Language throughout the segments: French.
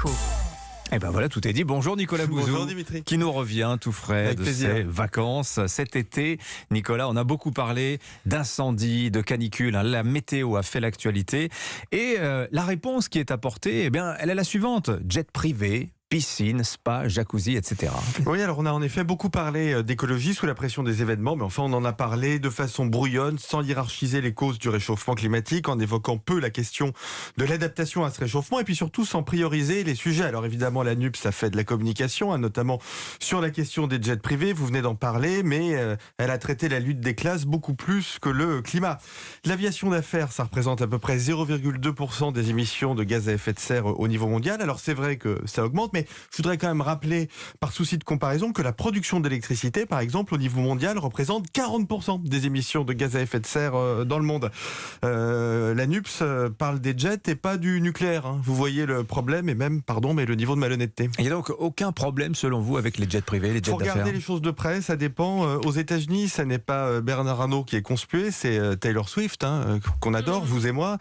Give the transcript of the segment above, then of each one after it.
Écho. Et ben voilà, tout est dit. Bonjour Nicolas Bouzou. Bonjour Dimitri. Qui nous revient tout frais Avec de plaisir. ses vacances cet été. Nicolas, on a beaucoup parlé d'incendies, de canicules. La météo a fait l'actualité. Et la réponse qui est apportée, eh bien, elle est la suivante. Jet privé, piscine, spa, jacuzzi, etc. Oui, alors on a en effet beaucoup parlé d'écologie sous la pression des événements, mais enfin on en a parlé de façon brouillonne, sans hiérarchiser les causes du réchauffement climatique, en évoquant peu la question de l'adaptation à ce réchauffement, et puis surtout sans prioriser les sujets. Alors évidemment la NUPES a fait de la communication, notamment sur la question des jets privés, vous venez d'en parler, mais elle a traité la lutte des classes beaucoup plus que le climat. L'aviation d'affaires, ça représente à peu près 0,2% des émissions de gaz à effet de serre au niveau mondial. Alors c'est vrai que ça augmente, mais je voudrais quand même rappeler, par souci de comparaison, que la production d'électricité, par exemple, au niveau mondial, représente 40% des émissions de gaz à effet de serre dans le monde. La NUPES parle des jets et pas du nucléaire. Vous voyez le problème et même, mais le niveau de malhonnêteté. Il n'y a donc aucun problème, selon vous, avec les jets privés, les jets Faut d'affaires? regarder les choses de près, ça dépend. Aux États-Unis, ça n'est pas Bernard Arnault qui est conspué, c'est Taylor Swift, qu'on adore, vous et moi,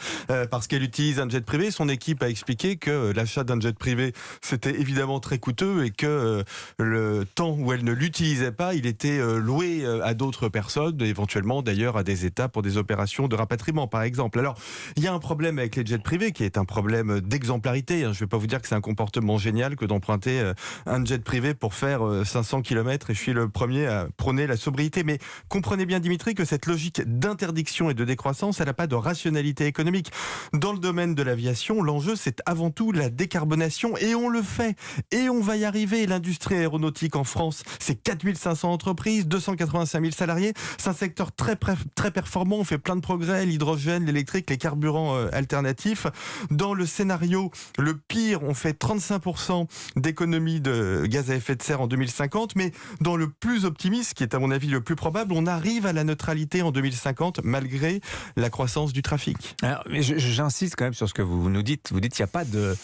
parce qu'elle utilise un jet privé. Son équipe a expliqué que l'achat d'un jet privé, c'était évidemment très coûteux et que le temps où elle ne l'utilisait pas, il était loué à d'autres personnes, éventuellement d'ailleurs à des États pour des opérations de rapatriement, par exemple. Alors, il y a un problème avec les jets privés qui est un problème d'exemplarité. Je ne vais pas vous dire que c'est un comportement génial que d'emprunter un jet privé pour faire 500 km, et je suis le premier à prôner la sobriété. Mais comprenez bien, Dimitri, que cette logique d'interdiction et de décroissance, elle n'a pas de rationalité économique. Dans le domaine de l'aviation, l'enjeu, c'est avant tout la décarbonation, et on le fait. Et on va y arriver. L'industrie aéronautique en France, c'est 4500 entreprises, 285 000 salariés. C'est un secteur très performant. On fait plein de progrès. L'hydrogène, l'électrique, les carburants alternatifs. Dans le scénario le pire, on fait 35% d'économie de gaz à effet de serre en 2050. Mais dans le plus optimiste, qui est à mon avis le plus probable, on arrive à la neutralité en 2050 malgré la croissance du trafic. Alors, mais j'insiste quand même sur ce que vous nous dites. Vous dites qu'il n'y a pas de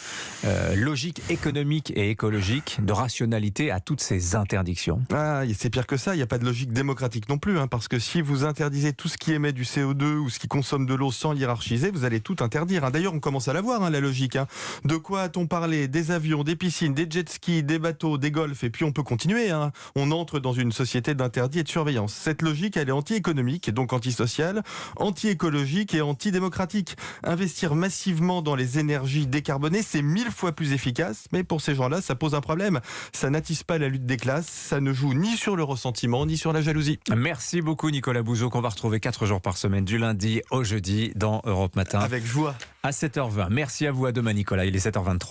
logique économique et écologique, de rationalité à toutes ces interdictions. C'est pire que ça, il n'y a pas de logique démocratique non plus, parce que si vous interdisez tout ce qui émet du CO2 ou ce qui consomme de l'eau sans hiérarchiser, vous allez tout interdire. D'ailleurs, on commence à la voir, la logique. De quoi a-t-on parlé? Des avions, des piscines, des jet skis, des bateaux, des golfs, et puis on peut continuer. On entre dans une société d'interdit et de surveillance. Cette logique, elle est anti-économique, et donc antisociale, anti-écologique et anti-démocratique. Investir massivement dans les énergies décarbonées, c'est 1000 fois plus efficace, mais pour ces gens-là, ça pose un problème. Ça n'attise pas la lutte des classes, ça ne joue ni sur le ressentiment, ni sur la jalousie. Merci beaucoup Nicolas Bouzou, qu'on va retrouver 4 jours par semaine, du lundi au jeudi, dans Europe Matin. Avec joie. À 7h20. Merci à vous, à demain Nicolas, il est 7h23.